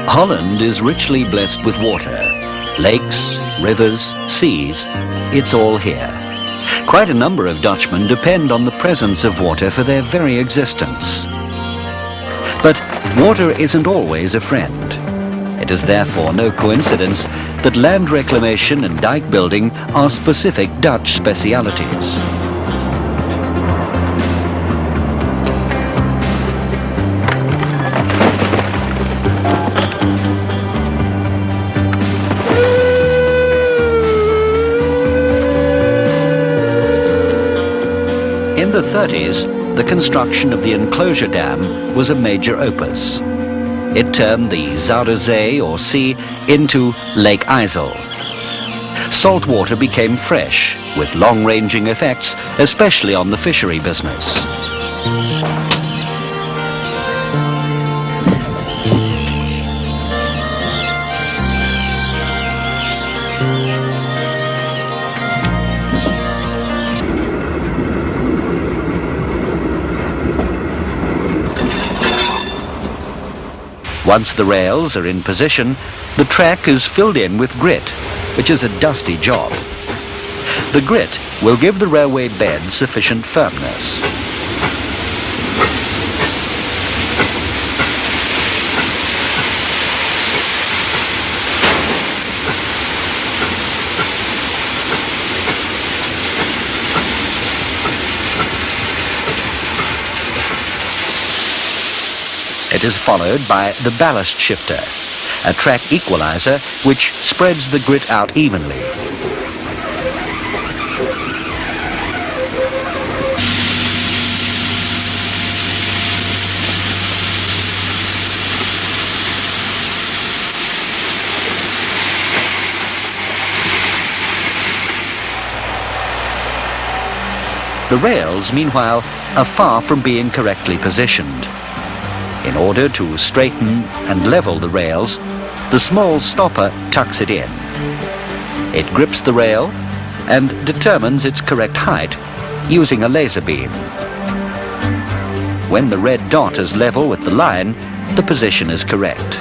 Holland is richly blessed with water. Lakes, rivers, seas, it's all here. Quite a number of Dutchmen depend on the presence of water for their very existence. But water isn't always a friend. It is therefore no coincidence that land reclamation and dike building are specific Dutch specialities. In the 30s, the construction of the enclosure dam was a major opus. It turned the Zuiderzee or sea into Lake IJssel. Salt water became fresh, with long-ranging effects, especially on the fishery business. Once the rails are in position, the track is filled in with grit, which is a dusty job. The grit will give the railway bed sufficient firmness. It is followed by the ballast shifter, a track equalizer which spreads the grit out evenly. The rails, meanwhile, are far from being correctly positioned. In order to straighten and level the rails, the small stopper tucks it in. It grips the rail and determines its correct height using a laser beam. When the red dot is level with the line, the position is correct.